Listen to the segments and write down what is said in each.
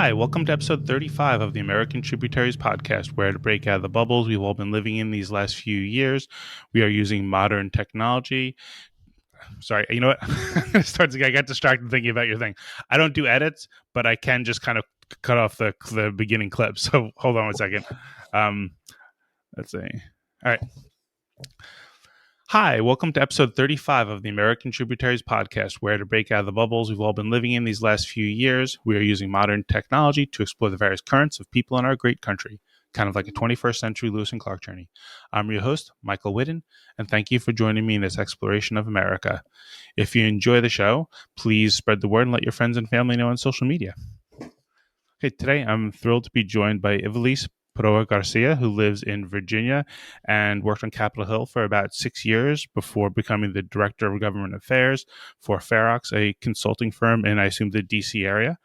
Hi, welcome to episode 35 of the American Tributaries podcast, where to break out of the bubbles we've all been living in these last few years, we are using modern technology. Sorry, you know what? I got distracted thinking about your thing. I don't do edits, but I can just kind of cut off the beginning clip. So hold on one second. Let's see. All right. Hi, welcome to episode 35 of the American Tributaries podcast, where to break out of the bubbles we've all been living in these last few years, we are using modern technology to explore the various currents of people in our great country, kind of like a 21st century Lewis and Clark journey. I'm your host, Michael Whidden, and thank you for joining me in this exploration of America. If you enjoy the show, please spread the word and let your friends and family know on social media. Okay, today I'm thrilled to be joined by Ivelisse Porroa-García, who lives in Virginia and worked on Capitol Hill for about 6 years before becoming the Director of Government Affairs for Ferox, a consulting firm in, I assume, the DC area.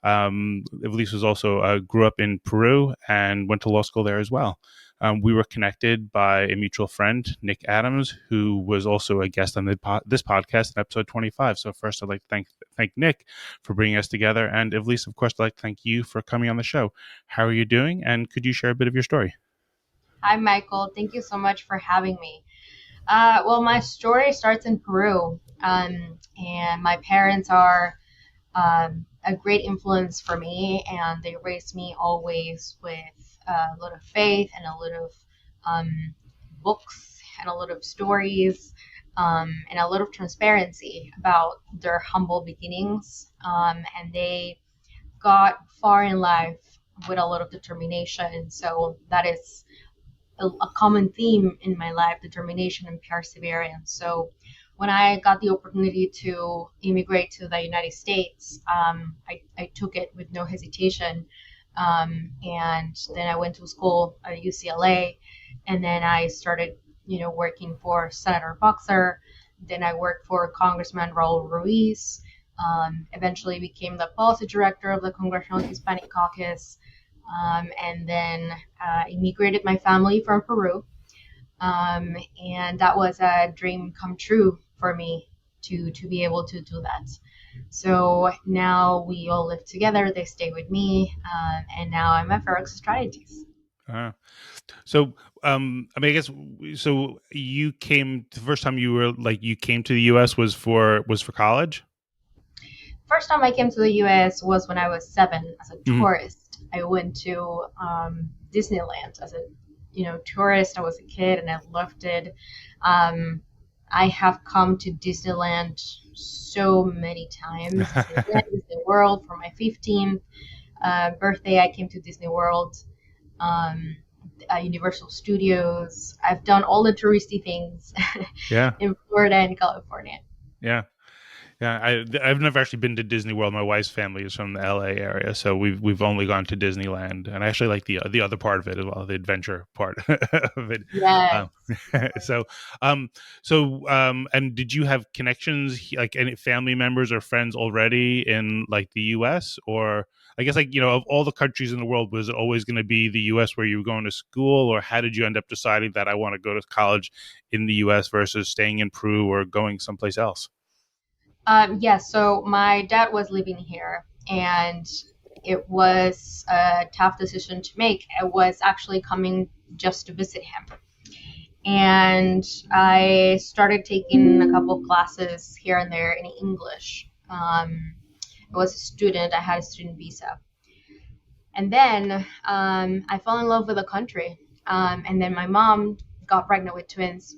Ivelisse was also grew up in Peru and went to law school there as well. We were connected by a mutual friend, Nic Adams, who was also a guest on this podcast in episode 25. So first, I'd like to thank Nic for bringing us together. And Ivelisse, of course, I'd like to thank you for coming on the show. How are you doing? And could you share a bit of your story? Hi, Michael. Thank you so much for having me. Well, my story starts in Peru, and my parents are a great influence for me, and they raised me always with a lot of faith and a lot of books and a lot of stories and a lot of transparency about their humble beginnings. And they got far in life with a lot of determination. So that is a common theme in my life, determination and perseverance. So when I got the opportunity to immigrate to the United States, I took it with no hesitation. And then I went to school at UCLA, and then I started, working for Senator Boxer. Then I worked for Congressman Raul Ruiz. Eventually became the policy director of the Congressional Hispanic Caucus. And then immigrated my family from Peru. And that was a dream come true for me to be able to do that. So now we all live together. They stay with me, and now I'm at Ferox Strategies. So, I guess, so you came the first time you came to the U.S. was for college? First time I came to the U.S. was when I was 7 as a tourist. I went to Disneyland as a tourist. I was a kid and I loved it. I have come to Disneyland so many times. Disney World for my 15th birthday. I came to Disney World, Universal Studios. I've done all the touristy things in Florida and California. Yeah. Yeah, I've never actually been to Disney World. My wife's family is from the LA area, so we've only gone to Disneyland, and I actually like the other part of it as well, the adventure part of it. Yes. And did you have connections, like any family members or friends already in like the U.S., or I guess of all the countries in the world, was it always going to be the U.S. where you were going to school, or how did you end up deciding that I want to go to college in the U.S. versus staying in Peru or going someplace else? Yes, so my dad was living here, and it was a tough decision to make. I was actually coming just to visit him. And I started taking a couple of classes here and there in English. I was a student, I had a student visa. And then I fell in love with the country. And then my mom got pregnant with twins,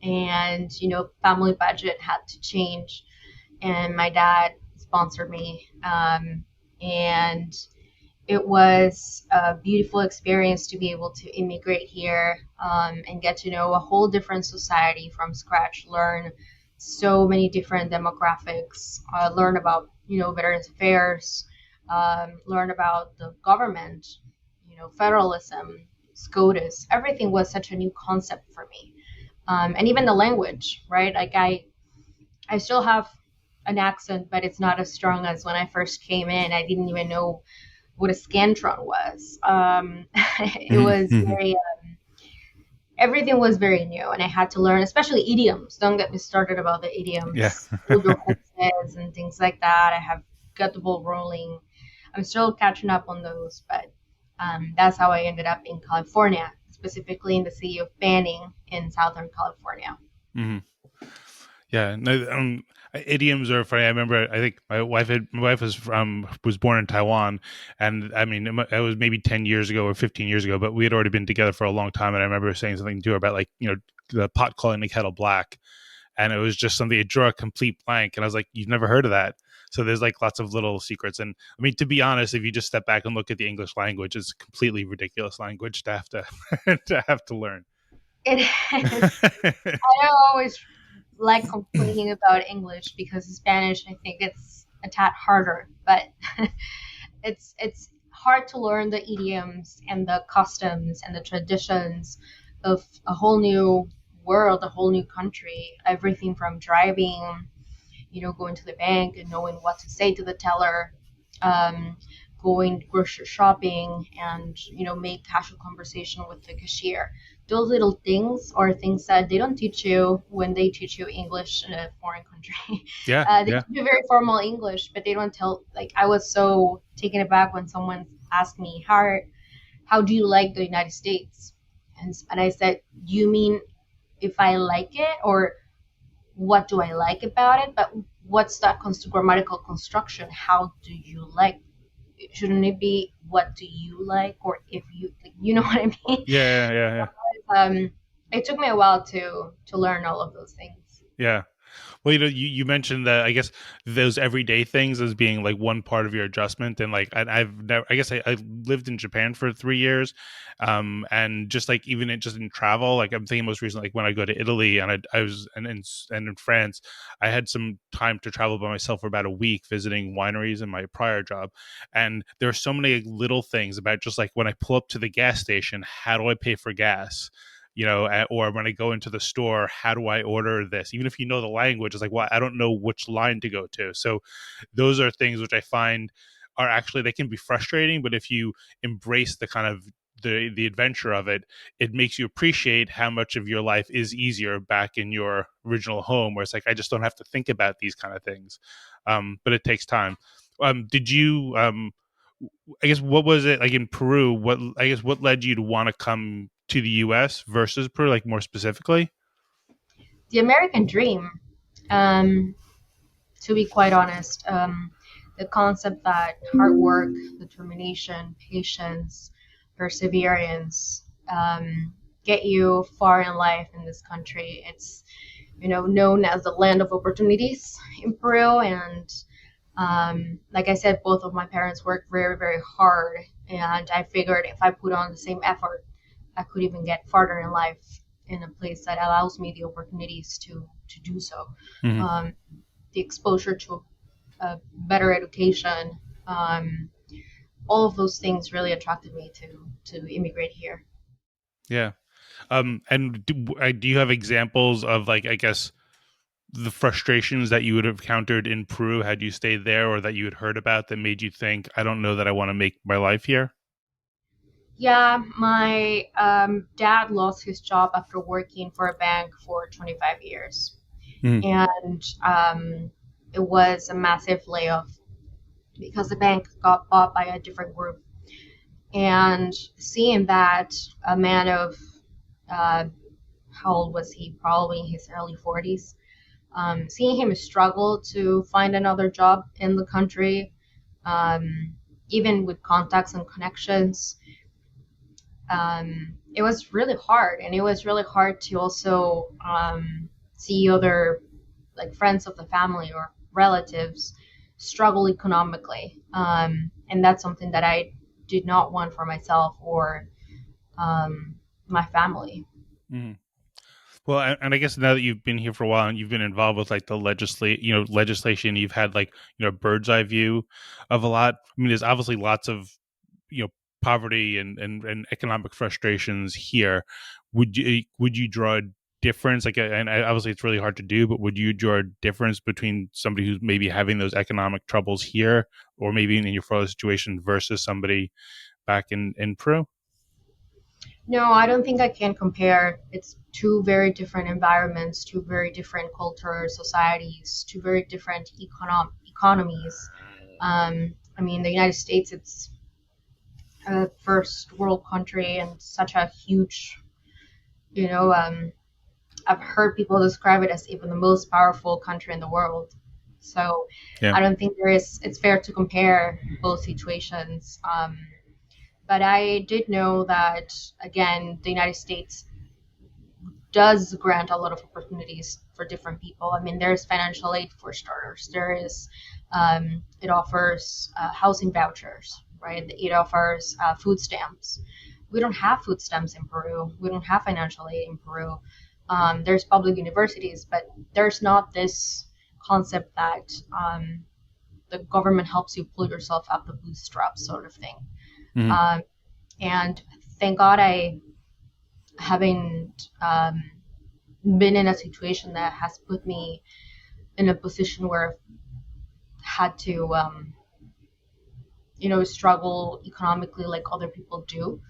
and, family budget had to change. And my dad sponsored me. And it was a beautiful experience to be able to immigrate here and get to know a whole different society from scratch, learn so many different demographics, learn about, Veterans Affairs, learn about the government, federalism, SCOTUS. Everything was such a new concept for me. And even the language, right? Like I still have an accent, but it's not as strong as when I first came in. I didn't even know what a scantron was. It was very, everything was very new, and I had to learn, especially idioms. Don't get me started about the idioms, and things like that. I have got the ball rolling. I'm still catching up on those, but that's how I ended up in California, specifically in the city of Banning in Southern California. Mm-hmm. Yeah, no, idioms are funny. I remember, I think my wife was born in Taiwan, and I mean, it was maybe 10 years ago or 15 years ago, but we had already been together for a long time. And I remember saying something to her about, like, the pot calling the kettle black, and it was just something. It drew a complete blank, and I was like, "You've never heard of that?" So there's like lots of little secrets. And I mean, to be honest, if you just step back and look at the English language, it's a completely ridiculous language to have to to have to learn. It is. I don't always like complaining about English because Spanish, I think it's a tad harder, but it's hard to learn the idioms and the customs and the traditions of a whole new world, a whole new country. Everything from driving, going to the bank and knowing what to say to the teller, um, going grocery shopping and, make casual conversation with the cashier. Those little things are things that they don't teach you when they teach you English in a foreign country. Yeah, They yeah. teach you very formal English, but they don't tell, like, I was so taken aback when someone asked me, how do you like the United States? And I said, you mean if I like it, or what do I like about it? But what's that grammatical construction? How do you like? Shouldn't it be what do you like, or if you, like, you know what I mean? Yeah, yeah, yeah. Um, it took me a while to learn all of those things. Yeah. Well, you mentioned that, I guess, those everyday things as being like one part of your adjustment, and like I've never, I guess I lived in Japan for 3 years, and just like even just in travel, like I'm thinking most recently, like when I go to Italy and I was and in France, I had some time to travel by myself for about a week visiting wineries in my prior job, and there are so many little things about just like when I pull up to the gas station, how do I pay for gas? Or when I go into the store, how do I order this? Even if you know the language, it's like, well, I don't know which line to go to. So those are things which I find are actually, they can be frustrating, but if you embrace the kind of the adventure of it, it makes you appreciate how much of your life is easier back in your original home, where it's like, I just don't have to think about these kind of things. But it takes time. Did you, I guess, what was it like in Peru? What led you to want to come to the U.S. versus Peru, like more specifically? The American dream, um, to be quite honest, the concept that hard work, determination, patience, perseverance get you far in life in this country. It's, known as the land of opportunities in Peru, and like I said, both of my parents worked very, very hard, and I figured if I put on the same effort, I could even get farther in life in a place that allows me the opportunities to do so. Hmm. Um, the exposure to a better education, all of those things really attracted me to immigrate here. Yeah. And do you have examples of, like, I guess, the frustrations that you would have encountered in Peru had you stayed there, or that you had heard about that made you think, I don't know that I want to make my life here? Yeah, my dad lost his job after working for a bank for 25 years. Mm. And it was a massive layoff because the bank got bought by a different group. And seeing that, a man of, uh, how old was he? Probably in his early 40s. Seeing him struggle to find another job in the country, even with contacts and connections, it was really hard. And it was really hard to also see other, like, friends of the family or relatives struggle economically. And that's something that I did not want for myself or my family. Mm. Well, and I guess now that you've been here for a while and you've been involved with like the legislation, you've had like, bird's eye view of a lot. I mean, there's obviously lots of, you know poverty and economic frustrations here. Would you draw a difference, like, and obviously it's really hard to do, but would you draw a difference between somebody who's maybe having those economic troubles here, or maybe in your father's situation, versus somebody back in Peru? No, I don't think I can compare. It's two very different environments, two very different cultures, societies, two very different economies. I mean, the United States, it's a first world country and such a huge, you know, I've heard people describe it as even the most powerful country in the world. So Yeah. I don't think it's fair to compare both situations. But I did know that, again, the United States does grant a lot of opportunities for different people. I mean, there's financial aid for starters. It offers housing vouchers, right? It offers food stamps. We don't have food stamps in Peru. We don't have financial aid in Peru. There's public universities, but there's not this concept that the government helps you pull yourself up the bootstraps sort of thing. Mm-hmm. And thank God I haven't been in a situation that has put me in a position where I've had to, struggle economically like other people do.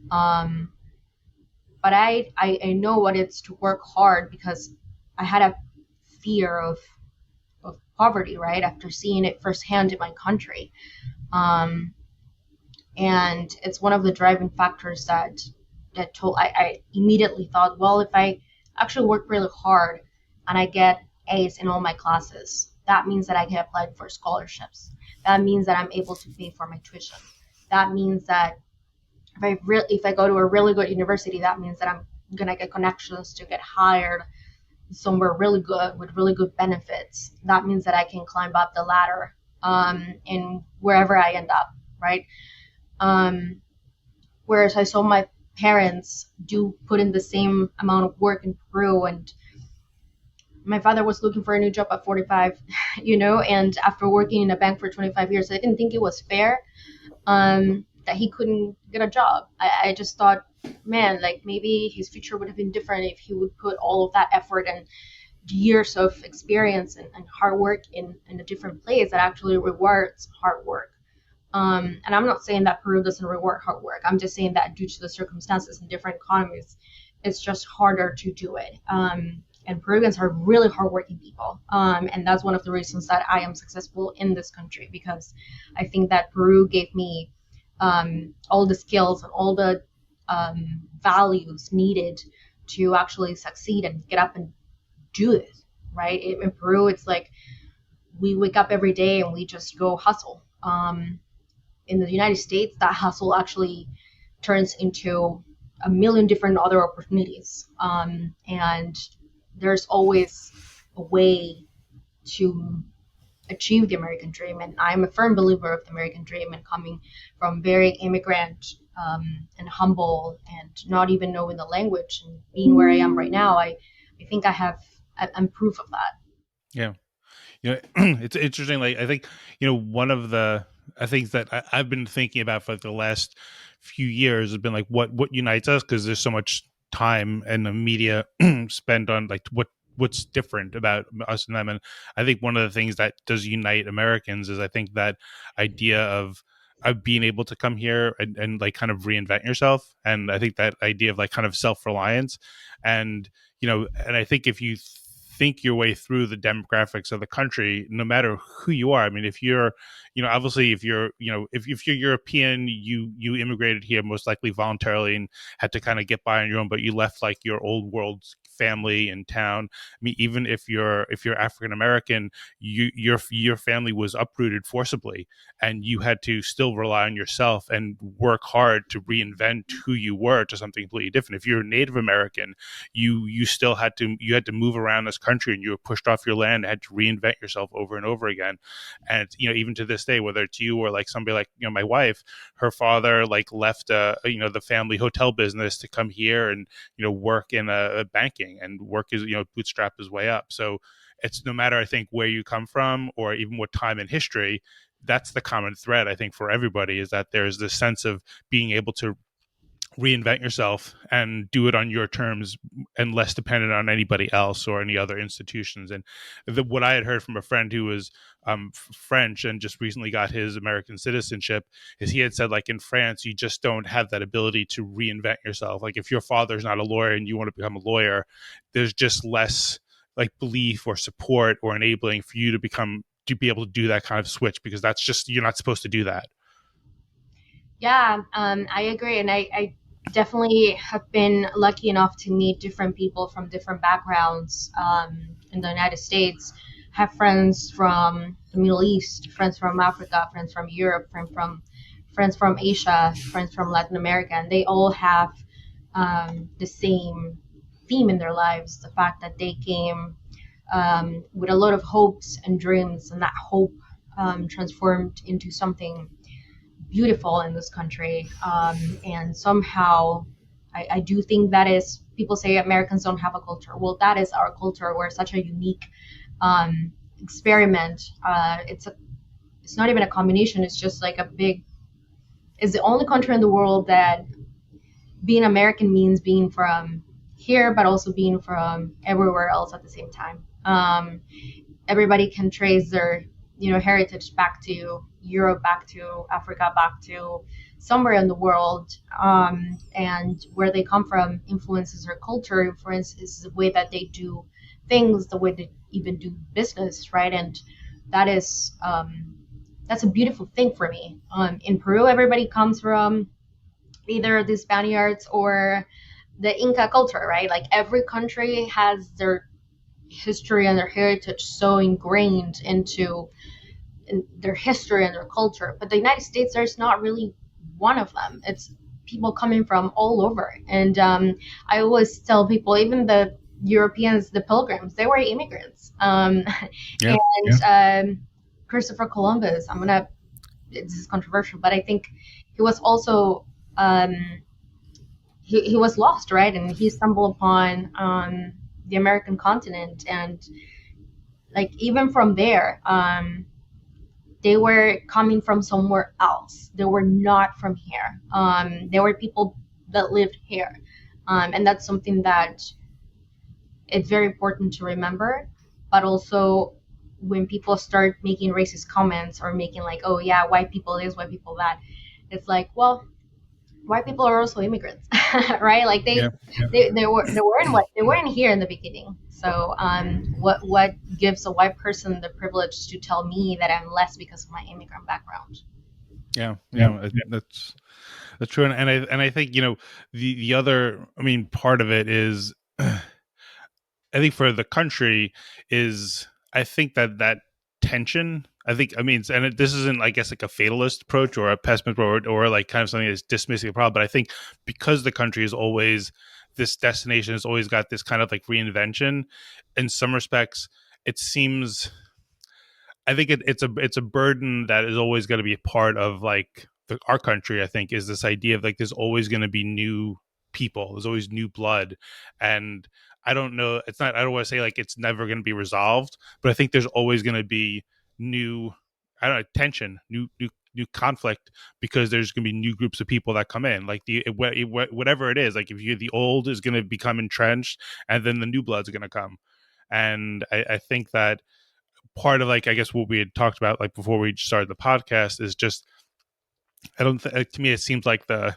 But I know what it's to work hard because I had a fear of poverty, right? After seeing it firsthand in my country. And it's one of the driving factors that I immediately thought, well, if I actually work really hard and I get A's in all my classes, that means that I can apply for scholarships. That means that I'm able to pay for my tuition. That means that if I go to a really good university, that means that I'm gonna get connections to get hired somewhere really good with really good benefits. That means that I can climb up the ladder in wherever I end up, right? Whereas I saw my parents do put in the same amount of work in Peru, and my father was looking for a new job at 45, and after working in a bank for 25 years, I didn't think it was fair that he couldn't get a job. I just thought, man, like maybe his future would have been different if he would put all of that effort and years of experience and hard work in a different place that actually rewards hard work. And I'm not saying that Peru doesn't reward hard work. I'm just saying that due to the circumstances in different economies, it's just harder to do it. And Peruvians are really hardworking people. And that's one of the reasons that I am successful in this country, because I think that Peru gave me all the skills and all the values needed to actually succeed and get up and do it, right? In Peru, it's like we wake up every day and we just go hustle. In the United States, that hustle actually turns into a million different other opportunities. And there's always a way to achieve the American dream. And I'm a firm believer of the American dream, and coming from very immigrant and humble and not even knowing the language and being where I am right now, I think I'm proof of that. Yeah. It's interesting. Like, I think, one of the things that I've been thinking about for the last few years has been like what unites us, because there's so much time and the media spent on like what's different about us and them. And I think one of the things that does unite Americans is I think that idea of being able to come here and like kind of reinvent yourself. And I think that idea of like kind of self-reliance, and and I think if you think your way through the demographics of the country, no matter who you are. I mean, if you're, obviously if you're, if you're European, you immigrated here most likely voluntarily and had to kind of get by on your own, but you left like your old world family in town. I mean, even if you're African American, your family was uprooted forcibly, and you had to still rely on yourself and work hard to reinvent who you were to something completely different. If you're Native American, you still had to move around this country, and you were pushed off your land and had to reinvent yourself over and over again. And even to this day, whether it's you or like somebody like my wife, her father like left the family hotel business to come here and work in a banking and work his bootstrap his way up. So it's no matter, I think, where you come from or even what time in history, that's the common thread, I think, for everybody, is that there's this sense of being able to reinvent yourself and do it on your terms and less dependent on anybody else or any other institutions. And what I had heard from a friend who was French and just recently got his American citizenship is he had said, like, in France, you just don't have that ability to reinvent yourself. Like, if your father's not a lawyer and you want to become a lawyer, there's just less like belief or support or enabling for you to become to be able to do that kind of switch, because that's just, you're not supposed to do that. Yeah, I agree. And I definitely have been lucky enough to meet different people from different backgrounds in the United States. Have friends from the Middle East, friends from Africa, friends from Europe, friends from Asia, friends from Latin America, and they all have the same theme in their lives: the fact that they came with a lot of hopes and dreams, and that hope transformed into something beautiful in this country. And somehow, I do think that is, people say Americans don't have a culture. Well, that is our culture. We're such a unique experiment. It's not even a combination. It's just like it's the only country in the world that being American means being from here, but also being from everywhere else at the same time. Everybody can trace their, heritage back to Europe, back to Africa, back to somewhere in the world, and where they come from influences their culture, influences the way that they do things, the way they even do business, right? And that is that's a beautiful thing for me. In Peru, everybody comes from either the Spaniards or the Inca culture, right? Like every country has their history and their heritage so ingrained into their history and their culture. But the United States, there's not really one of them. It's people coming from all over. And I always tell people, even the Europeans, the pilgrims, they were immigrants. Christopher Columbus, this is controversial, but I think he was also, he was lost, right? And he stumbled upon the American continent. And like, even from there, they were coming from somewhere else. They were not from here. They were people that lived here. And that's something that it's very important to remember. But also, when people start making racist comments or making like, oh yeah, white people this, white people that, it's like, well, white people are also immigrants, right? Like they weren't here in the beginning. So what gives a white person the privilege to tell me that I'm less because of my immigrant background? Yeah, that's true. And I think, the other, part of it is, I think for the country is, I think that tension, this isn't, I guess, like a fatalist approach or a pessimist or like kind of something that's dismissing the problem. But I think because the country is always, this destination has always got this kind of like reinvention, in some respects, it seems, I think it's a burden that is always going to be a part of like our country. I think is this idea of like, there's always going to be new people, there's always new blood. And I don't know, I don't want to say like it's never going to be resolved, but I think there's always going to be new, tension, new conflict, because there's going to be new groups of people that come in, like whatever it is, like if the old is going to become entrenched, and then the new blood's going to come. And I think that part of, like, I guess what we had talked about like before we started the podcast is just, to me it seems like the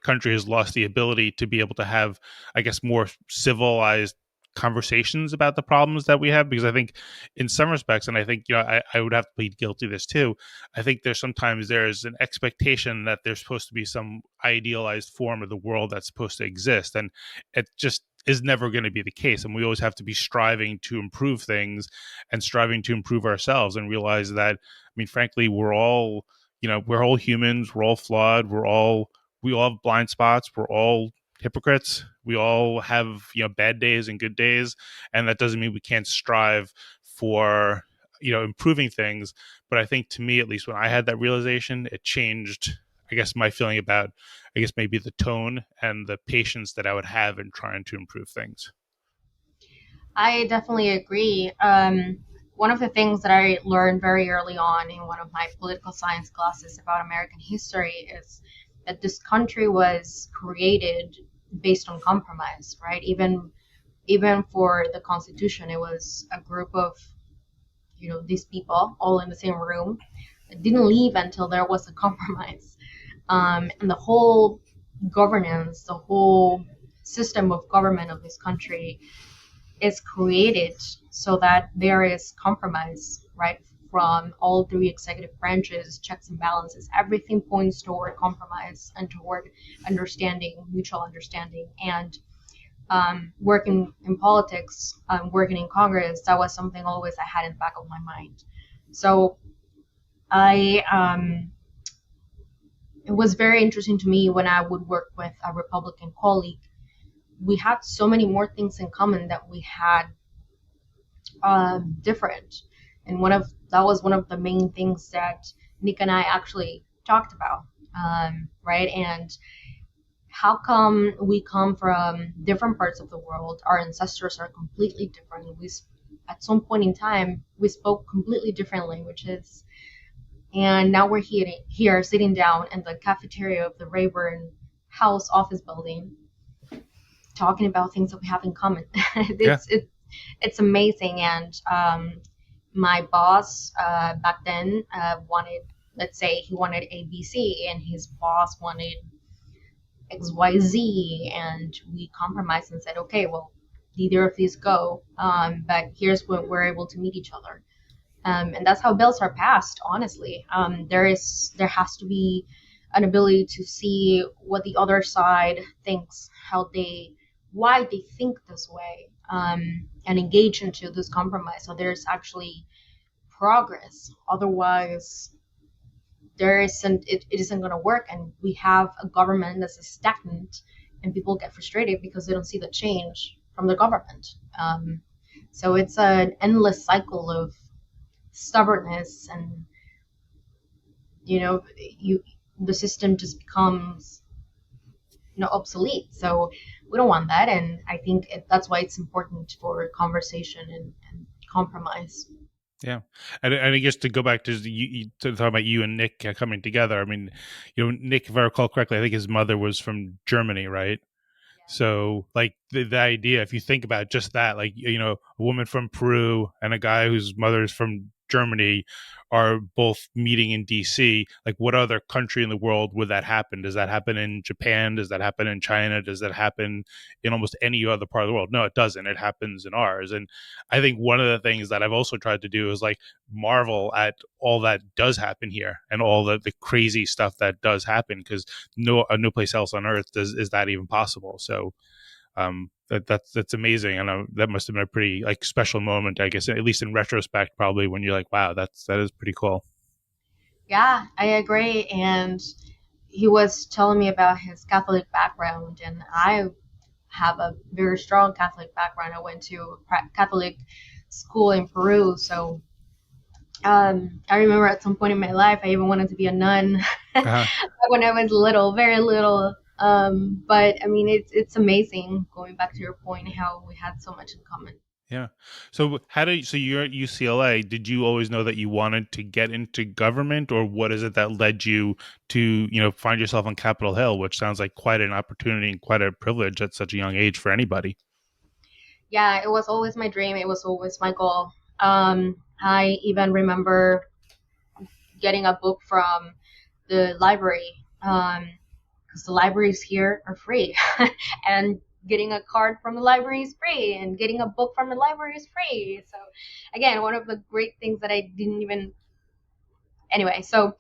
country has lost the ability to be able to have, I guess, more civilized conversations about the problems that we have. Because I think in some respects, and I think, I would have to plead guilty to this too, I think there's an expectation that there's supposed to be some idealized form of the world that's supposed to exist, and it just is never going to be the case. And we always have to be striving to improve things and striving to improve ourselves, and realize that, frankly, we're all humans, we're all flawed, we all have blind spots, we're all hypocrites, we all have bad days and good days, and that doesn't mean we can't strive for improving things. But I think, to me at least, when I had that realization, it changed, I guess, my feeling about, I guess, maybe the tone and the patience that I would have in trying to improve things. I definitely agree. One of the things that I learned very early on in one of my political science classes about American history is that this country was created based on compromise, right? Even for the Constitution, it was a group of, these people all in the same room. It didn't leave until there was a compromise. And the whole governance, the whole system of government of this country is created so that there is compromise, right? from all three executive branches, checks and balances, everything points toward compromise and toward mutual understanding. And working in politics, working in Congress, that was something always I had in the back of my mind. So it was very interesting to me when I would work with a Republican colleague. We had so many more things in common that we had different. And that was one of the main things that Nic and I actually talked about, right? And how come we come from different parts of the world? Our ancestors are completely different. At some point in time, we spoke completely different languages. And now we're here sitting down in the cafeteria of the Rayburn House office building, talking about things that we have in common. It's amazing. And my boss back then wanted, let's say he wanted ABC, and his boss wanted XYZ, and we compromised and said, okay, well, neither of these go, but here's when we're able to meet each other. And that's how bills are passed, honestly. There has to be an ability to see what the other side thinks, why they think this way, and engage into this compromise. So there's actually progress. Otherwise, it isn't going to work, and we have a government that's stagnant, and people get frustrated because they don't see the change from the government. So it's an endless cycle of stubbornness, and the system just becomes obsolete. So we don't want that, and I think that's why it's important for conversation and compromise. Yeah, and I guess to go back to talk about you and Nic coming together. I mean, Nic, if I recall correctly, I think his mother was from Germany, right? Yeah. So, like the idea, if you think about just that, like a woman from Peru and a guy whose mother is from Germany are both meeting in DC. Like, what other country in the world would that happen? Does that happen in Japan? Does that happen in China? Does that happen in almost any other part of the world? No, it doesn't. It happens in ours. And I think one of the things that I've also tried to do is like marvel at all that does happen here and all the crazy stuff that does happen, because no place else on earth is that even possible. So that's amazing, and that must have been a pretty special moment, I guess, at least in retrospect, probably, when you're like, wow, that is pretty cool. Yeah, I agree. And he was telling me about his Catholic background, and I have a very strong Catholic background. I went to a Catholic school in Peru, so I remember at some point in my life I even wanted to be a nun when I was little, very little. But I mean, it's amazing, going back to your point, how we had so much in common. Yeah. So you're at UCLA. Did you always know that you wanted to get into government, or what is it that led you to, find yourself on Capitol Hill, which sounds like quite an opportunity and quite a privilege at such a young age for anybody? Yeah, it was always my dream. It was always my goal. I even remember getting a book from the library, because the libraries here are free, and getting a card from the library is free, and getting a book from the library is free. So again, one of the great things that I didn't even anyway. So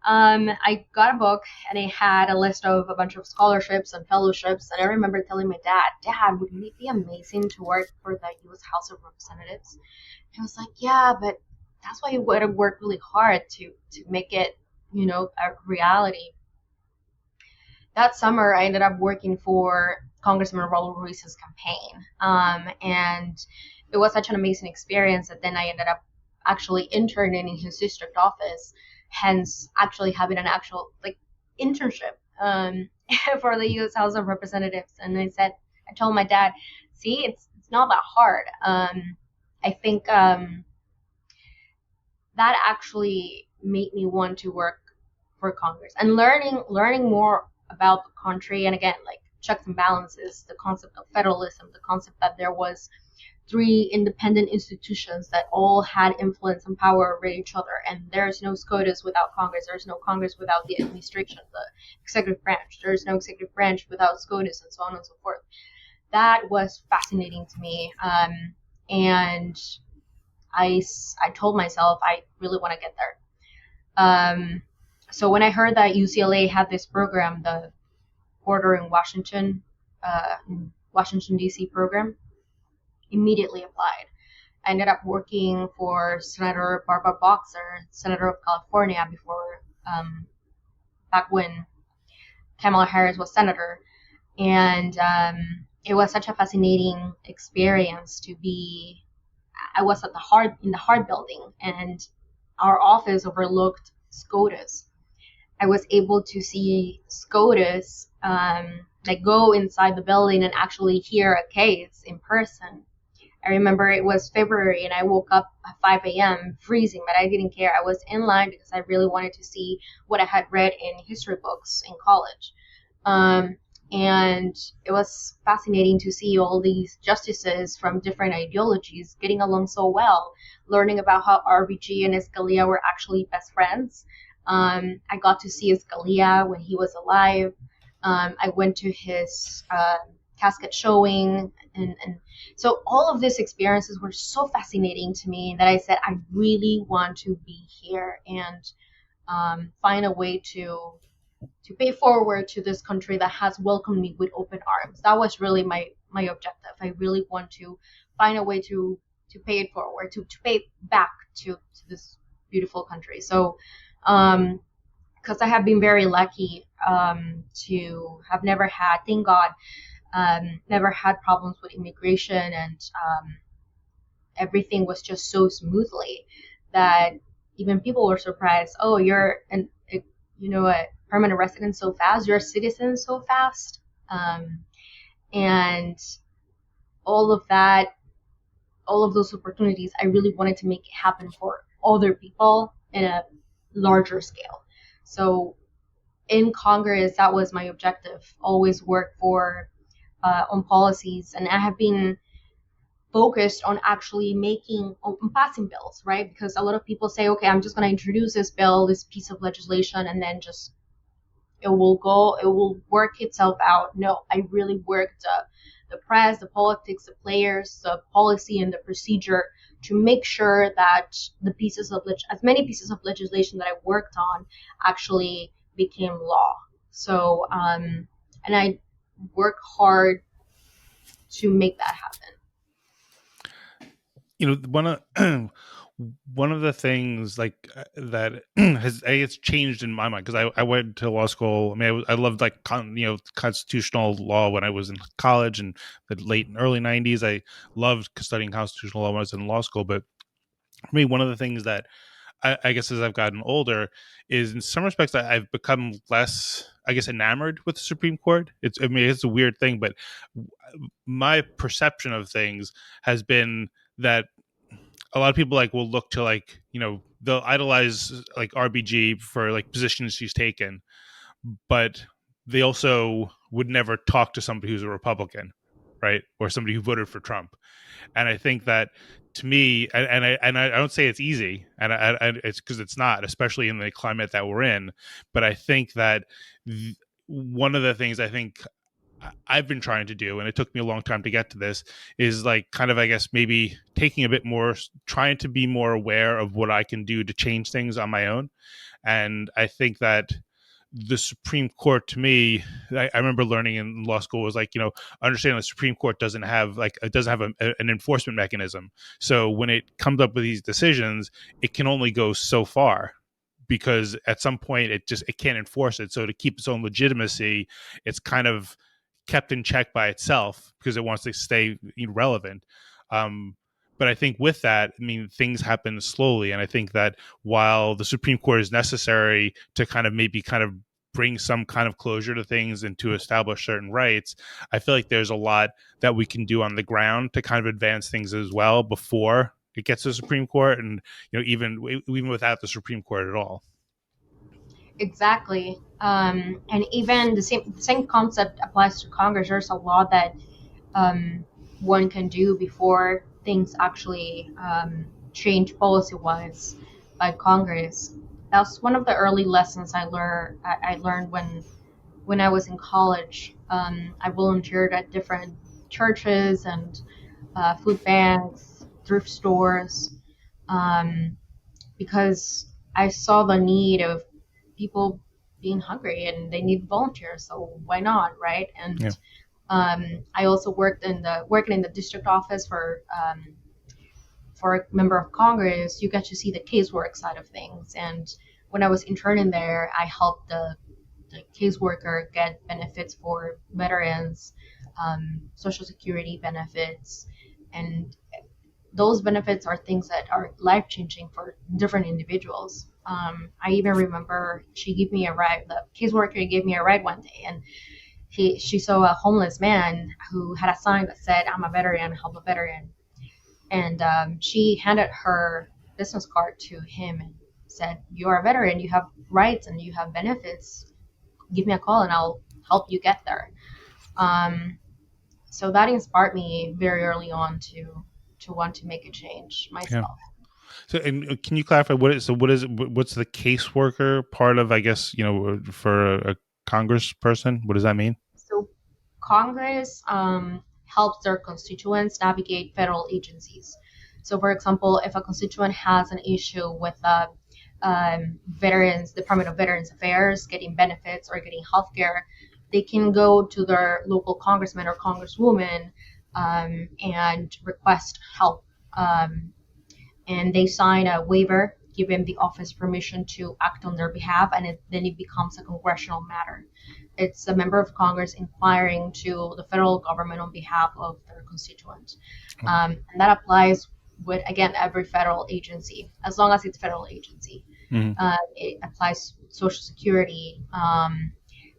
I got a book, and it had a list of a bunch of scholarships and fellowships, and I remember telling my dad, wouldn't it be amazing to work for the U.S. House of Representatives? And I was like, yeah, but that's why you would have worked really hard to make it a reality. That summer, I ended up working for Congressman Raul Ruiz's campaign, and it was such an amazing experience that then I ended up actually interning in his district office, hence actually having an actual internship for the U.S. House of Representatives. And I told my dad, see, it's not that hard. I think that actually made me want to work for Congress, and learning more about the country, and again, checks and balances, the concept of federalism, the concept that there was 3 independent institutions that all had influence and power over each other, and there's no SCOTUS without Congress, there's no Congress without the administration, the executive branch, there's no executive branch without SCOTUS, and so on and so forth. That was fascinating to me, and I told myself I really want to get there. So when I heard that UCLA had this program, the Border in Washington D.C. program, immediately applied. I ended up working for Senator Barbara Boxer, Senator of California, before back when Kamala Harris was senator, and it was such a fascinating experience to be. I was at in the Hart building, and our office overlooked SCOTUS. I was able to see SCOTUS, like go inside the building and actually hear a case in person. I remember it was February and I woke up at 5 a.m. freezing, but I didn't care. I was in line because I really wanted to see what I had read in history books in college. And it was fascinating to see all these justices from different ideologies getting along so well, learning about how RBG and Scalia were actually best friends. I got to see Scalia when he was alive. I went to his casket showing, and so all of these experiences were so fascinating to me that I said, I really want to be here and find a way to pay forward to this country that has welcomed me with open arms. That was really my objective. I really want to find a way to pay it forward, to pay back to this beautiful country. So, because I have been very lucky to have never had, thank God, never had problems with immigration, and everything was just so smoothly that even people were surprised. Oh, you're a permanent resident so fast. You're a citizen so fast, and all of that, all of those opportunities. I really wanted to make it happen for other people in a larger scale. So in Congress, that was my objective. Always work for on policies, and I have been focused on actually passing bills, right? Because a lot of people say, okay, I'm just going to introduce this bill, this piece of legislation, and then just it will work itself out. No, I really worked the press, the politics, the players, the policy, and the procedure to make sure that as many pieces of legislation that I worked on actually became law. So, and I work hard to make that happen. One of the things like that has changed in my mind, because I went to law school. I mean, I loved constitutional law when I was in college, and the late and early 90s. I loved studying constitutional law when I was in law school. But for me, one of the things that I guess as I've gotten older is, in some respects, I've become less, I guess, enamored with the Supreme Court. It's a weird thing, but my perception of things has been that a lot of people will look to they'll idolize RBG for positions she's taken, but they also would never talk to somebody who's a Republican, right, or somebody who voted for Trump. And I think that, to me, and I don't say it's easy, and it's because it's not, especially in the climate that we're in. But I think that one of the things I think I've been trying to do, and it took me a long time to get to this, is I guess maybe taking a bit more, trying to be more aware of what I can do to change things on my own. And I think that the Supreme Court, to me, I remember learning in law school, was understanding the Supreme Court doesn't have an enforcement mechanism. So when it comes up with these decisions, it can only go so far, because at some point it can't enforce it. So to keep its own legitimacy, it's kind of kept in check by itself because it wants to stay relevant. But I think with that, things happen slowly. And I think that while the Supreme Court is necessary to kind of bring some kind of closure to things and to establish certain rights, I feel like there's a lot that we can do on the ground to kind of advance things as well before it gets to the Supreme Court, and even without the Supreme Court at all. Exactly. And even the same concept applies to Congress. There's a lot that one can do before things actually change policy-wise by Congress. That's one of the early lessons I learned when I was in college. I volunteered at different churches and food banks, thrift stores, because I saw the need of people being hungry and they need volunteers. So why not, right? And Yeah. I also working in the district office for a member of Congress. You get to see the casework side of things. And when I was interning there, I helped the caseworker get benefits for veterans, Social Security benefits, and those benefits are things that are life changing for different individuals. I even remember she gave me a ride. The caseworker gave me a ride one day, and she saw a homeless man who had a sign that said, "I'm a veteran, help a veteran," and she handed her business card to him and said, "You are a veteran. You have rights and you have benefits. Give me a call and I'll help you get there." So that inspired me very early on to want to make a change Yeah. myself. So, and can you clarify what's the caseworker part of, I guess, for a congressperson? What does that mean? So Congress helps their constituents navigate federal agencies. So, for example, if a constituent has an issue with Veterans Department of Veterans Affairs getting benefits or getting health care, they can go to their local congressman or congresswoman and request help. And they sign a waiver giving the office permission to act on their behalf, and then it becomes a congressional matter. It's a member of Congress inquiring to the federal government on behalf of their constituent. And that applies with, again, every federal agency, as long as it's federal agency. Mm-hmm. It applies Social Security.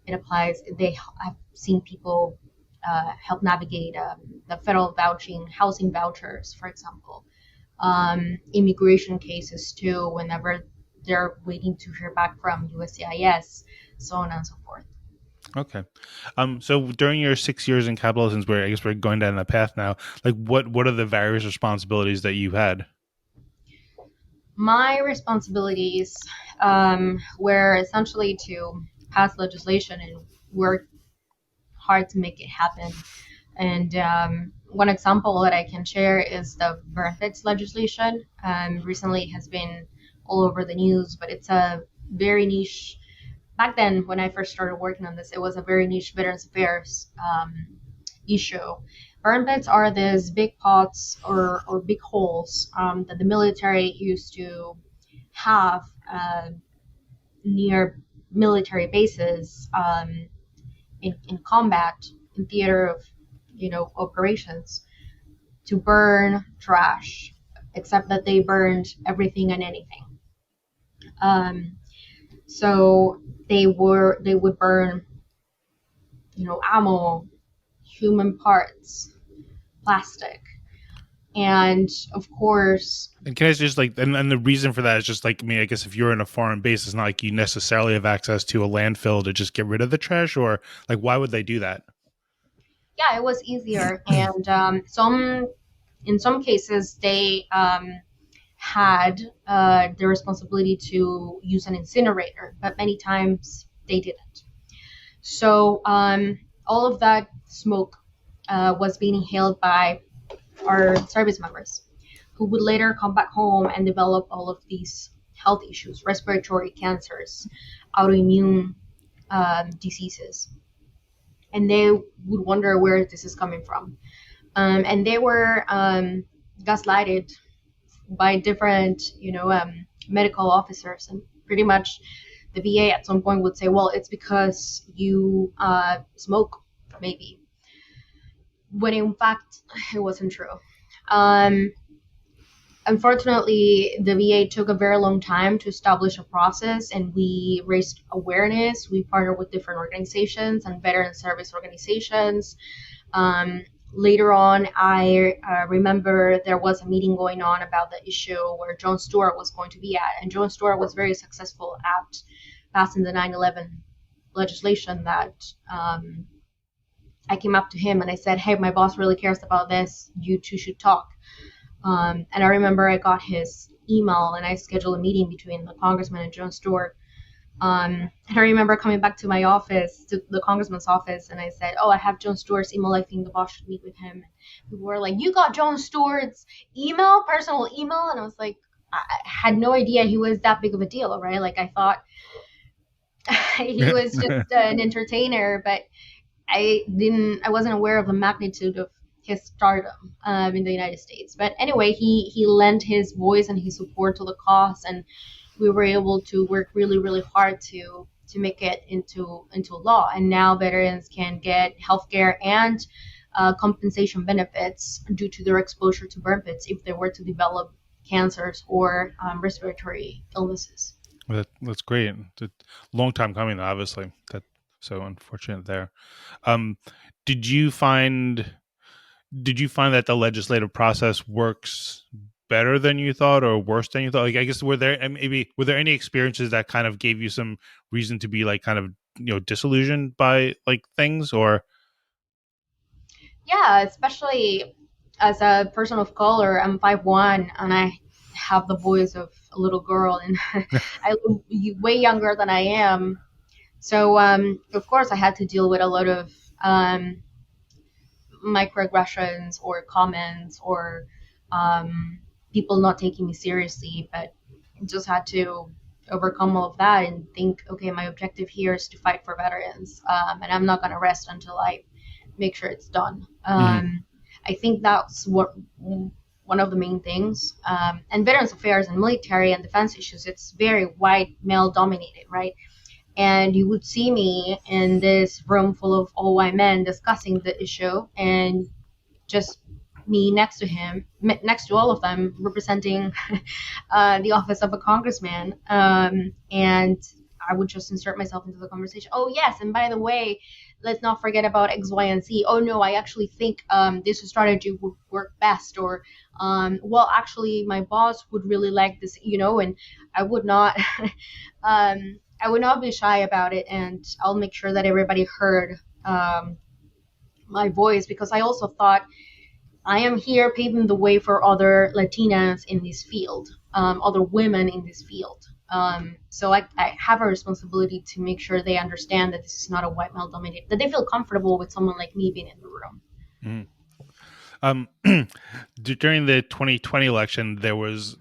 It applies, I've seen people help navigate the federal housing vouchers, for example. Immigration cases too, whenever they're waiting to hear back from USCIS, so on and so forth. Okay. So during your 6 years in Capitol, since I guess we're going down that path now, like what are the various responsibilities that you've had? My responsibilities were essentially to pass legislation and work hard to make it happen. And one example that I can share is the benefits legislation. Recently it has been all over the news, but it's a very niche. Back then, when I first started working on this, it was a very niche Veterans Affairs issue. Burn pits are these big pots or big holes that the military used to have near military bases in combat, in theater of operations, to burn trash, except that they burned everything and anything. So they would burn, ammo, human parts, plastic, and of course. And can I just and the reason for that is just I guess if you're in a foreign base, it's not like you necessarily have access to a landfill to just get rid of the trash, or why would they do that? Yeah, it was easier, and in some cases they had the responsibility to use an incinerator, but many times they didn't. So all of that smoke was being inhaled by our service members, who would later come back home and develop all of these health issues, respiratory cancers, autoimmune diseases. And they would wonder where this is coming from. And they were gaslighted by different, medical officers. And pretty much the VA at some point would say, well, it's because you smoke, maybe. When in fact, it wasn't true. Unfortunately, the VA took a very long time to establish a process, and we raised awareness. We partnered with different organizations and veteran service organizations. Later on, I remember there was a meeting going on about the issue where Jon Stewart was going to be at, and Jon Stewart was very successful at passing the 9/11 legislation that I came up to him and I said, hey, my boss really cares about this. You two should talk. And I remember I got his email and I scheduled a meeting between the congressman and Jon Stewart. And I remember coming back to my office, to the congressman's office, and I said, oh, I have Jon Stewart's email. I think the boss should meet with him. People were like, you got Jon Stewart's email, personal email? And I was like, I had no idea he was that big of a deal, right? Like I thought he was just an entertainer, but I wasn't aware of the magnitude of his stardom in the United States. But anyway, he lent his voice and his support to the cause, and we were able to work really, really hard to make it into law. And now veterans can get healthcare and compensation benefits due to their exposure to burn pits if they were to develop cancers or respiratory illnesses. That's great. It's a long time coming, obviously. That so unfortunate there. Um, did you find that the legislative process works better than you thought or worse than you thought? Like, I guess were there any experiences that kind of gave you some reason to be like kind of disillusioned by like things or? Yeah, especially as a person of color. I'm 5'1" and I have the voice of a little girl, and I look way younger than I am. So of course I had to deal with a lot of microaggressions or comments or people not taking me seriously, but just had to overcome all of that and think, okay, my objective here is to fight for veterans, and I'm not going to rest until I make sure it's done. Mhm. I think that's what one of the main things. And Veterans Affairs and military and defense issues, it's very white male dominated, right? And you would see me in this room full of all white men discussing the issue, and just me next to him, next to all of them, representing the office of a congressman. And I would just insert myself into the conversation. Oh, yes, and by the way, let's not forget about X, Y, and Z. Oh, no, I actually think this strategy would work best. Or, well, actually, my boss would really like this, and I would not. I would not be shy about it, and I'll make sure that everybody heard my voice, because I also thought I am here paving the way for other Latinas in this field, other women in this field. So I have a responsibility to make sure they understand that this is not a white male dominated, that they feel comfortable with someone like me being in the room. Mhm. During the 2020 election, there was,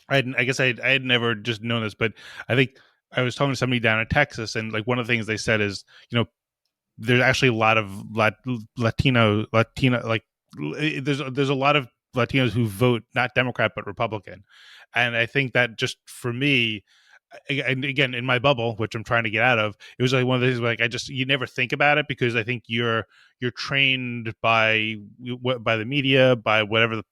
I guess I had never just known this, but I think I was talking to somebody down in Texas, and like one of the things they said is, there's actually a lot of Latino, like there's a lot of Latinos who vote not Democrat but Republican, and I think that just for me, and again in my bubble, which I'm trying to get out of, it was like one of the things like you never think about it because I think you're trained by the media, by whatever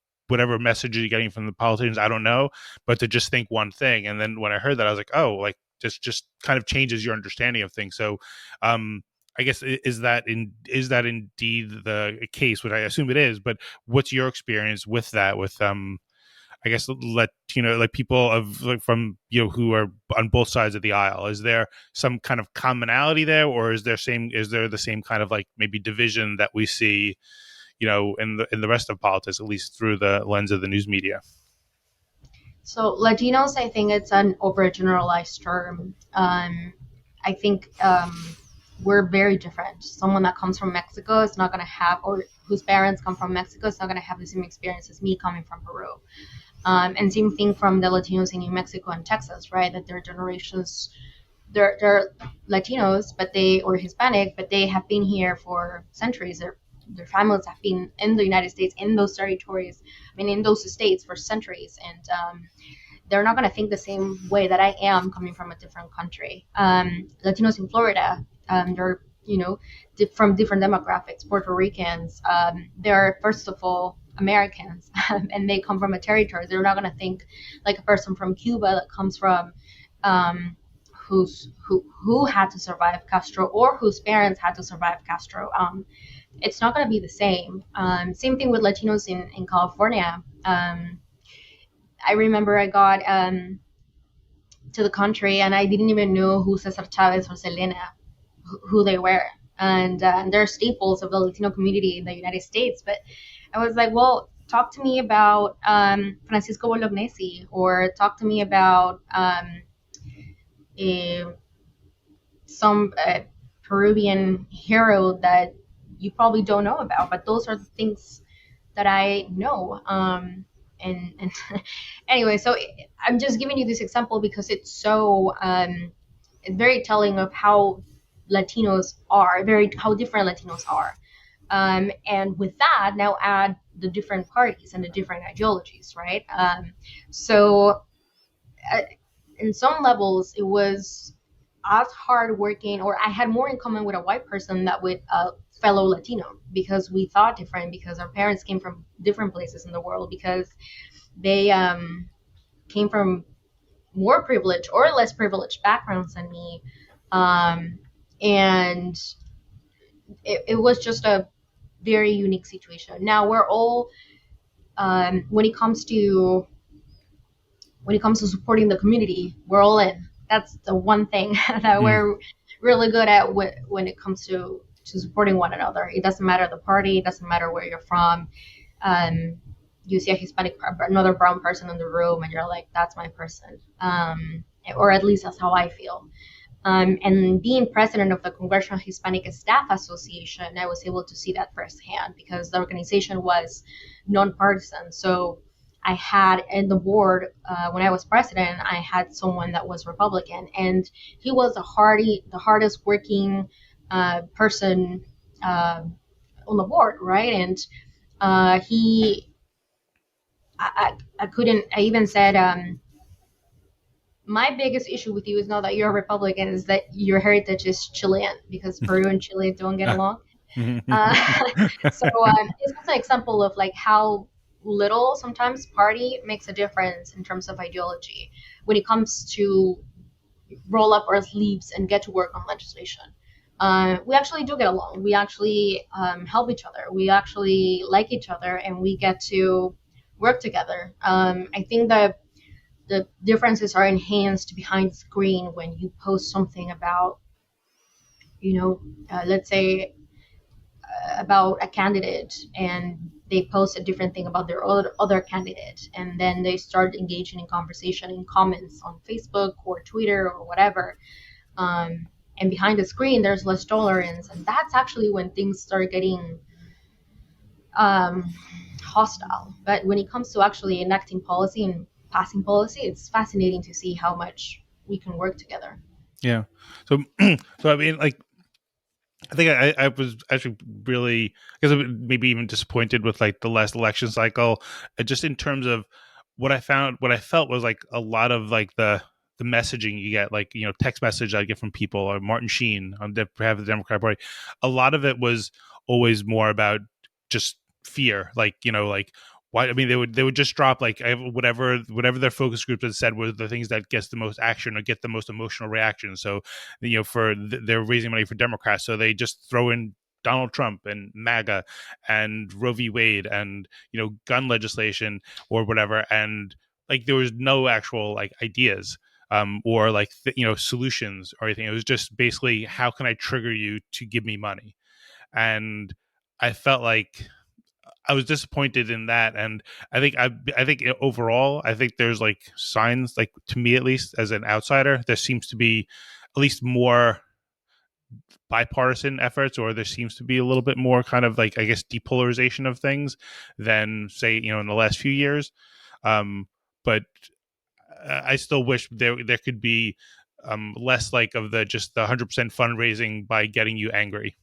message you're getting from the politicians. I don't know, but to just think one thing, and then when I heard that, I was like, oh, like this just kind of changes your understanding of things. So, I guess is that indeed the case, which I assume it is. But what's your experience with that? With I guess Latino, like people of like from who are on both sides of the aisle. Is there some kind of commonality there, or is there the same kind of like maybe division that we see, in the rest of politics, at least through the lens of the news media? So Latinos, I think it's an overgeneralized term. I think we're very different. Someone that comes from Mexico is not going to have, or whose parents come from Mexico is not going to have the same experience as me coming from Peru. And same thing from the Latinos in New Mexico and Texas, right? That their generations, they're Latinos, or Hispanic, but they have been here for centuries. Their families have been in the United States, in those territories, in those states for centuries. And they're not going to think the same way that I am coming from a different country. Latinos in Florida, they're, from different demographics. Puerto Ricans, they're, first of all, Americans, and they come from a territory. They're not going to think like a person from Cuba that comes from who had to survive Castro, or whose parents had to survive Castro. It's not going to be the same. Same thing with Latinos in California. I remember I got to the country and I didn't even know who Cesar Chavez or Selena, who they were. And they're staples of the Latino community in the United States. But I was like, well, talk to me about Francisco Bolognesi, or talk to me about some Peruvian hero that you probably don't know about. But those are the things that I know. and anyway, so I'm just giving you this example because it's so it's very telling of how Latinos are, how different Latinos are. And with that, now add the different parties and the different ideologies, right? So in some levels, it was as hard working, or I had more in common with a white person than with a fellow Latino, because we thought different, because our parents came from different places in the world, because they came from more privileged or less privileged backgrounds than me. And it was just a very unique situation. Now we're all, when it comes to supporting the community, we're all in. That's the one thing that we're really good at when it comes to supporting one another. It doesn't matter the party, it doesn't matter where you're from. You see a Hispanic, another brown person in the room, and you're like, that's my person. Or at least that's how I feel. And being president of the Congressional Hispanic Staff Association, I was able to see that firsthand, because the organization was nonpartisan. So I had in the board, when I was president, I had someone that was Republican, and he was the hardest working person on the board, right? And I even said, my biggest issue with you is not that you're a Republican, is that your heritage is Chilean, because Peru and Chile don't get along. So it's just an example of like how little sometimes party makes a difference in terms of ideology when it comes to roll up our sleeves and get to work on legislation. We actually do get along. We actually help each other. We actually like each other, and we get to work together. I think that the differences are enhanced behind the screen when you post something about, let's say about a candidate, and they post a different thing about their other candidate, and then they start engaging in conversation in comments on Facebook or Twitter or whatever. And behind the screen, there's less tolerance, and that's actually when things start getting hostile. But when it comes to actually enacting policy and passing policy, it's fascinating to see how much we can work together. Yeah. So I mean, like, I think I was actually really, because maybe even disappointed with like the last election cycle, just in terms of what I felt was like a lot of like the messaging you get, like, text message I get from people, or Martin Sheen on behalf of the Democratic Party. A lot of it was always more about just fear, like, like, why? I mean, they would just drop like whatever their focus group had said were the things that gets the most action or get the most emotional reaction. So, they're raising money for Democrats, so they just throw in Donald Trump and MAGA and Roe v. Wade and gun legislation or whatever, and like there was no actual like ideas or like solutions or anything. It was just basically, how can I trigger you to give me money? And I felt like I was disappointed in that, and I think overall, I think there's like signs, like to me at least as an outsider, there seems to be at least more bipartisan efforts, or there seems to be a little bit more kind of like, I guess, depolarization of things than say in the last few years. But I still wish there could be less like of the 100% fundraising by getting you angry.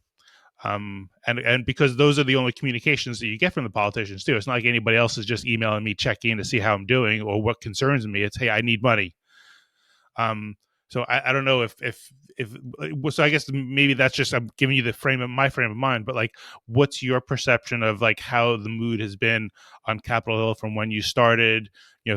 And because those are the only communications that you get from the politicians too. It's not like anybody else is just emailing me, checking in to see how I'm doing or what concerns me. It's, hey, I need money. So I don't know if so I guess maybe that's just, I'm giving you my frame of mind, but like, what's your perception of like how the mood has been on Capitol Hill from when you started,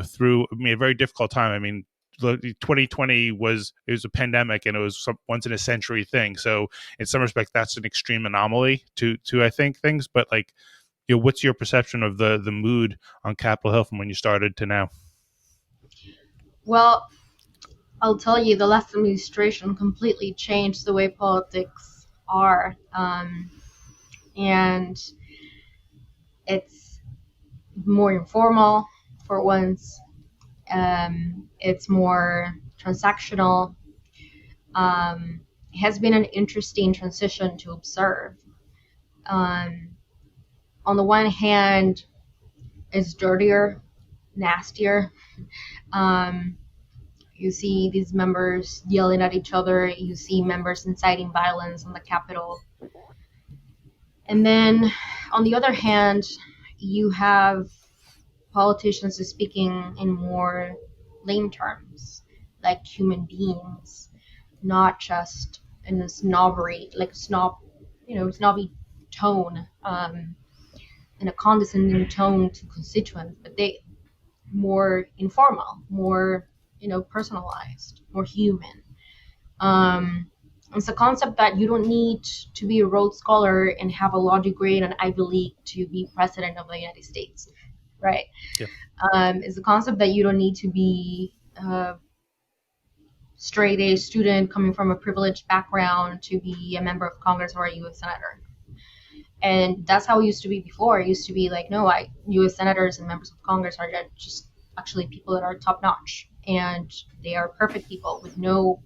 through, I mean, a very difficult time. I mean, 2020 was a pandemic, and it was once in a century thing. So in some respect, that's an extreme anomaly to I think things. But like, what's your perception of the mood on Capitol Hill from when you started to now? Well, I'll tell you, the last administration completely changed the way politics are, and it's more informal for once. It's more transactional. It has been an interesting transition to observe. On the one hand, it's dirtier. nastier. Um, you see these members yelling at each other. You see members inciting violence on the Capitol. And then, on the other hand, you have politicians speaking in more lame terms, like human beings, not just in a snobbery, like snobby tone, in a condescending tone to constituents, but they more informal, more personalized, more human. It's a concept that you don't need to be a Rhodes Scholar and have a law degree and an Ivy League to be president of the United States, right? Yeah. It's a concept that you don't need to be a straight A student coming from a privileged background to be a member of Congress or a U.S. senator. And that's how it used to be before. It used to be like, no, U.S. senators and members of Congress are just actually people that are top notch, and they are perfect people with no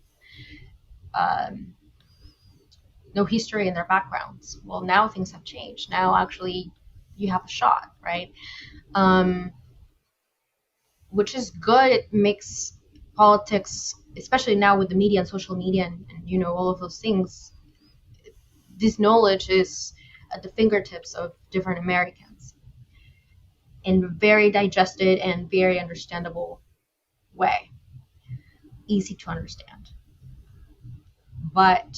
history in their backgrounds. Well, now things have changed. Now actually you have a shot, right? Which is good. It makes politics, especially now with the media and social media and all of those things, this knowledge is at the fingertips of different Americans in a very digested and very understandable way. Easy to understand. But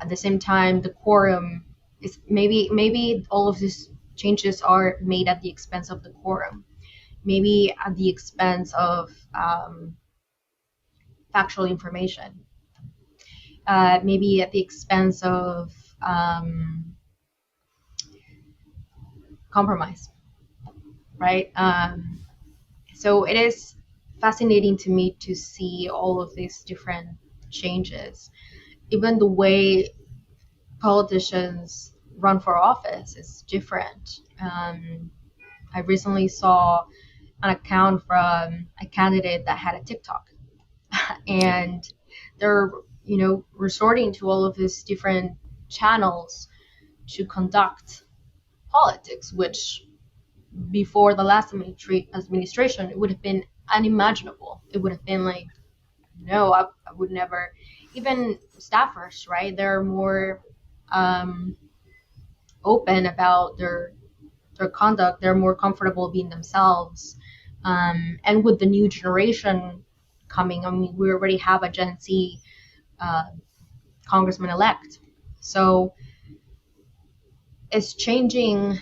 at the same time, the quorum is maybe all of these changes are made at the expense of the quorum. Maybe at the expense of factual information. Maybe at the expense of compromise, right? So it is fascinating to me to see all of these different changes. Even the way politicians run for office is different. I recently saw an account from a candidate that had a TikTok, and they're resorting to all of these different channels to conduct politics, which before the last administration it would have been unimaginable. It would have been like, no, I would never. Even staffers, right? They're more open about their conduct. They're more comfortable being themselves. And with the new generation coming, I mean, we already have a Gen Z congressman-elect. So it's changing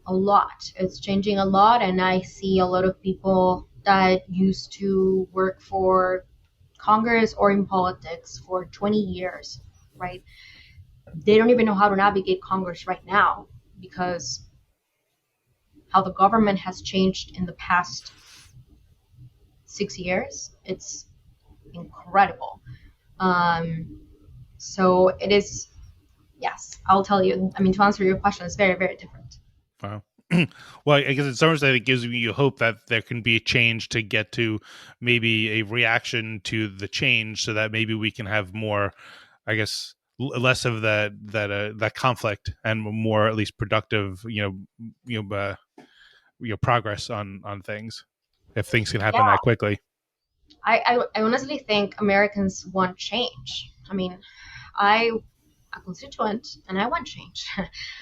a lot. It's changing a lot, and I see a lot of people that used to work for Congress or in politics for 20 years, right? They don't even know how to navigate Congress right now because how the government has changed in the past 6 years. It's incredible. So it is, yes, I'll tell you. I mean, to answer your question, it's very, very different. Wow. Well, I guess in some ways it gives you hope that there can be a change to get to maybe a reaction to the change, so that maybe we can have more, I guess, less of that conflict and more at least productive, progress on things, if things can happen that quickly. I honestly think Americans want change. I mean, I'm a constituent and I want change.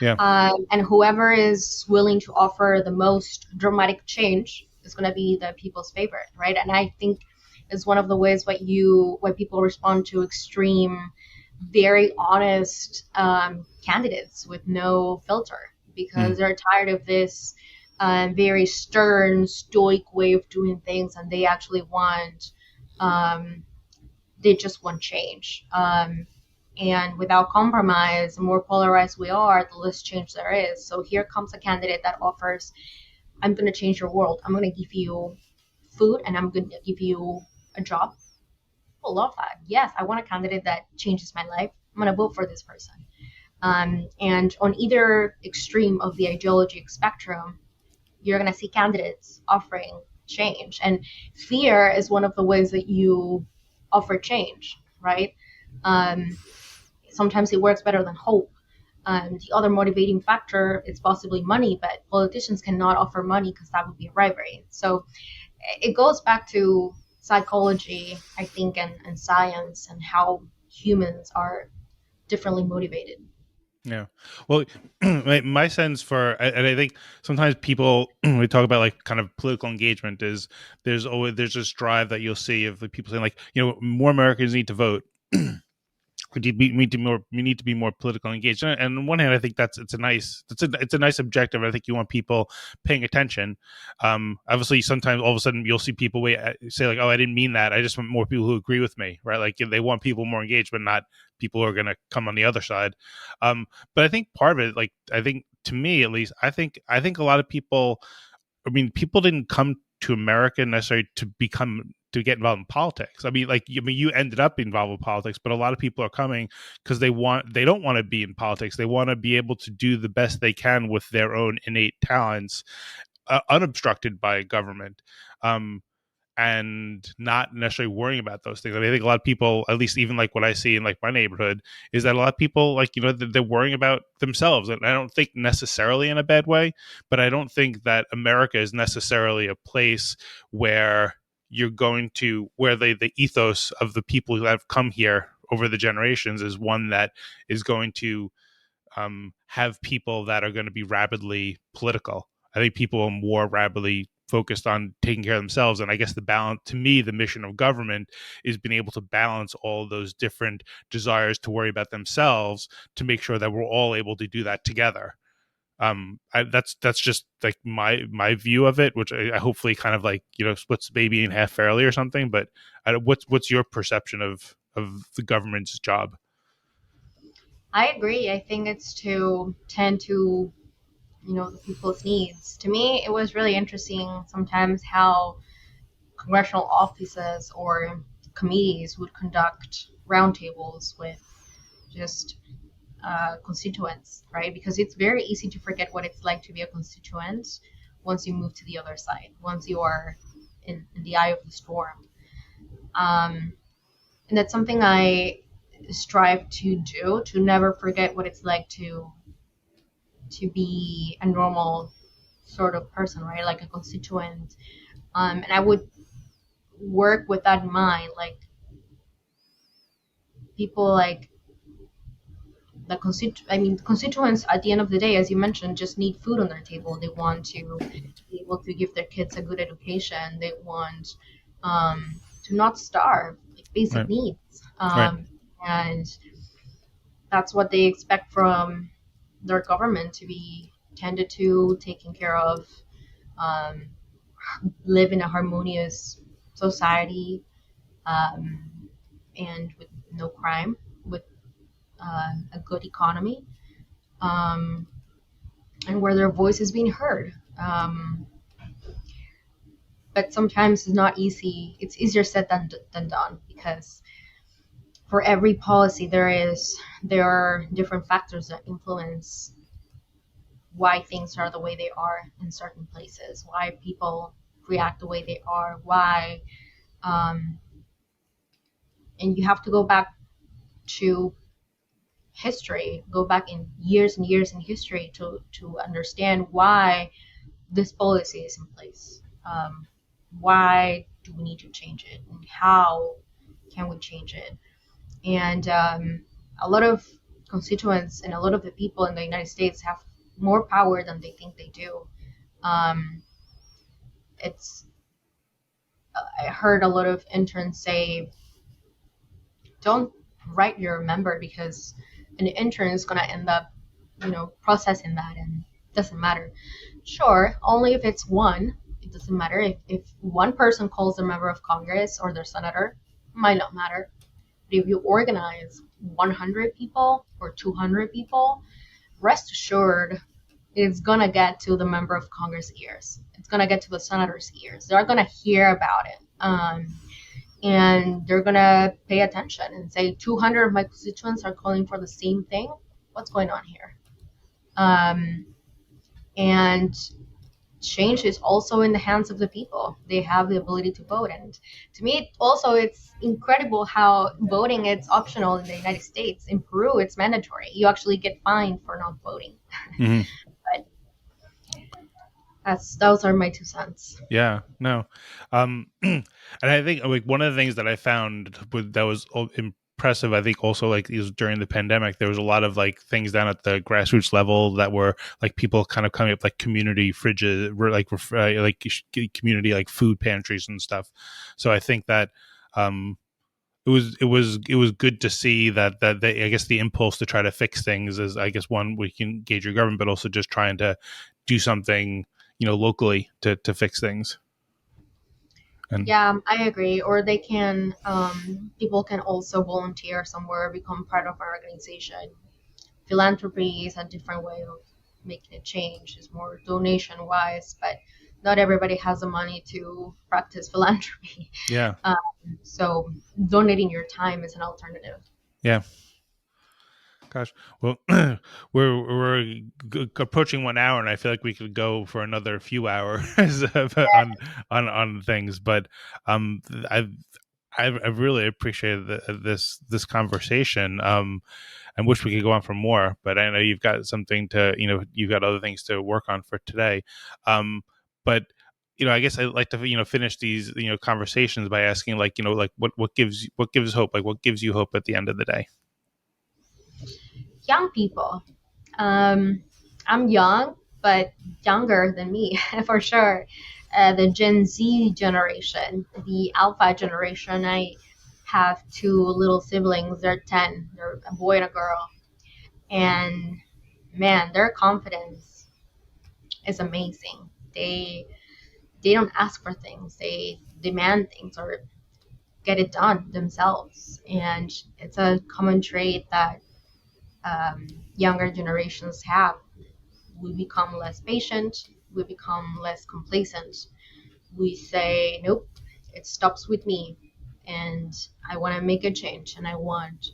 Yeah. And whoever is willing to offer the most dramatic change is going to be the people's favorite, right? And I think it's one of the ways why people respond to extreme, very honest candidates with no filter, because they're tired of this very stern, stoic way of doing things, and they actually they just want change. And without compromise, the more polarized we are, the less change there is. So here comes a candidate that offers, I'm going to change your world. I'm going to give you food and I'm going to give you a job. People love that. Yes, I want a candidate that changes my life. I'm going to vote for this person. And on either extreme of the ideology spectrum, you're going to see candidates offering change. And fear is one of the ways that you offer change, right? Sometimes it works better than hope. The other motivating factor is possibly money, but politicians cannot offer money because that would be a bribery. So it goes back to psychology, I think, and science, and how humans are differently motivated. Yeah. Well, my sense for, and I think sometimes people, when we talk about like kind of political engagement, is there's this drive that you'll see of like people saying like, more Americans need to vote. We need to be more politically engaged. And on one hand, I think it's a nice objective. I think you want people paying attention. Obviously, sometimes all of a sudden you'll see people say like, "Oh, I didn't mean that. I just want more people who agree with me." Right? Like they want people more engaged, but not people who are going to come on the other side. But I think part of it, like I think to me at least, I think a lot of people. I mean, people didn't come to America necessarily to get involved in politics. I mean, you ended up involved with politics, but a lot of people are coming because they don't want to be in politics. They want to be able to do the best they can with their own innate talents, unobstructed by government. And not necessarily worrying about those things. I mean, I think a lot of people, at least even like what I see in like my neighborhood, is that a lot of people like, they're worrying about themselves. And I don't think necessarily in a bad way, but I don't think that America is necessarily a place where where the ethos of the people who have come here over the generations is one that is going to have people that are going to be rabidly political. I think people are more rabidly focused on taking care of themselves. And I guess to me, the mission of government is being able to balance all those different desires to worry about themselves to make sure that we're all able to do that together. That's just like my view of it, which I hopefully kind of like, splits the baby in half fairly or something. But what's your perception of the government's job? I agree. I think it's to tend to the people's needs. To me, it was really interesting sometimes how congressional offices or committees would conduct roundtables with just constituents, right? Because it's very easy to forget what it's like to be a constituent once you move to the other side, once you are in the eye of the storm. And that's something I strive to do, to never forget what it's like to be a normal sort of person, right? Like a constituent. And I would work with that in mind, like people like constituents at the end of the day, as you mentioned, just need food on their table. They want to be able to give their kids a good education. They want to not starve, like basic Right. needs. Right. And that's what they expect from their government, to be tended to, taken care of, um, live in a harmonious society, and with no crime, with a good economy, um, and where their voice is being heard. But sometimes it's not easy. It's easier said than done, because for every policy there are different factors that influence why things are the way they are in certain places, why people react the way they are, why, um, and you have to go back to history, go back in years and years in history to understand why this policy is in place. Why do we need to change it, and how can we change it? And a lot of constituents and a lot of the people in the United States have more power than they think they do. Um, it's I heard a lot of interns say, don't write your member, because an intern is going to end up, processing that, and it doesn't matter. Sure, only if it's one. It doesn't matter. If one person calls their member of Congress or their senator, it might not matter. But if you organize 100 people or 200 people, rest assured it's going to get to the member of Congress ears. It's going to get to the senator's ears. They're going to hear about it. And they're going to pay attention and say, 200 of my constituents are calling for the same thing. What's going on here? And change is also in the hands of the people. They have the ability to vote. And to me, also, it's incredible how voting is optional in the United States. In Peru, it's mandatory. You actually get fined for not voting. Mm-hmm. But those are my 2 cents. Yeah, no. And I think like one of the things that I found that was impressive, I think also like is during the pandemic, there was a lot of like things down at the grassroots level that were like people kind of coming up like community fridges, like community like food pantries and stuff. So I think that it was good to see that they, I guess the impulse to try to fix things is, I guess, one, we can gauge your government, but also just trying to do something locally to fix things. And Yeah, I agree. Or they can, people can also volunteer somewhere, become part of an organization. Philanthropy is a different way of making a change. It's more donation wise, but not everybody has the money to practice philanthropy. yeah, So donating your time is an alternative. yeah. Gosh, well, we're approaching 1 hour, and I feel like we could go for another few hours on things. But um, I've I've really appreciated this conversation. I wish we could go on for more, but I know you've got something to you've got other things to work on for today. But I guess I'd like to finish these conversations by asking like like what gives hope, like what gives you hope at the end of the day. Young people. I'm young, but younger than me for sure. The Gen Z generation, the Alpha generation. I have 2 little siblings. They're 10. They're a boy and a girl. And man, their confidence is amazing. They don't ask for things. They demand things or get it done themselves. And it's a common trait that younger generations have. We become less patient, we become less complacent. We say, nope, it stops with me, and I want to make a change, and I want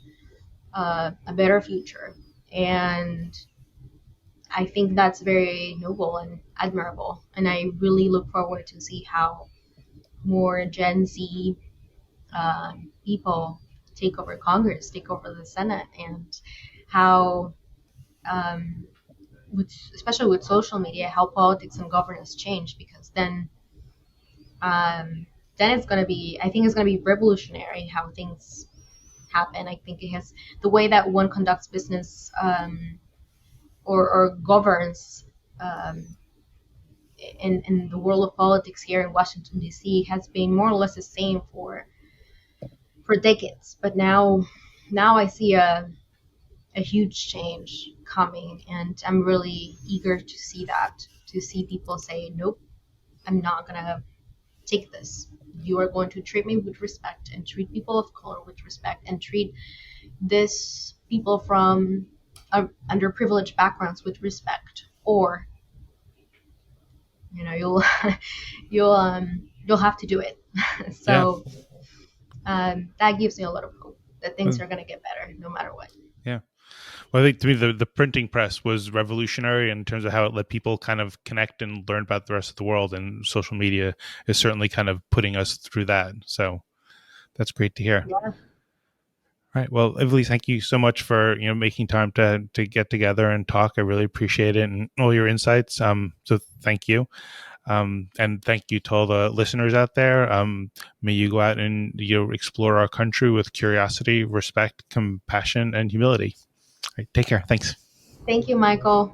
a better future. And I think that's very noble and admirable. And I really look forward to see how more Gen Z people take over Congress, take over the Senate, and how especially with social media, how politics and governance change, because then it's going to be, I think it's going to be revolutionary how things happen. I think it has the way that one conducts business or governs in the world of politics here in Washington D.C. has been more or less the same for decades. But now I see a huge change coming, and I'm really eager to see that, to see people say, nope, I'm not gonna take this. You are going to treat me with respect, and treat people of color with respect, and treat this people from underprivileged backgrounds with respect, or you'll you'll have to do it. So that gives me a lot of hope that things are going to get better no matter what. Yeah. Well, I think to me the printing press was revolutionary in terms of how it let people kind of connect and learn about the rest of the world, and social media is certainly kind of putting us through that. So that's great to hear. Yeah. All right. Well, Ivelisse, thank you so much for making time to get together and talk. I really appreciate it and all your insights. So thank you. And thank you to all the listeners out there. May you go out and explore our country with curiosity, respect, compassion, and humility. All right, take care. Thanks. Thank you, Michael.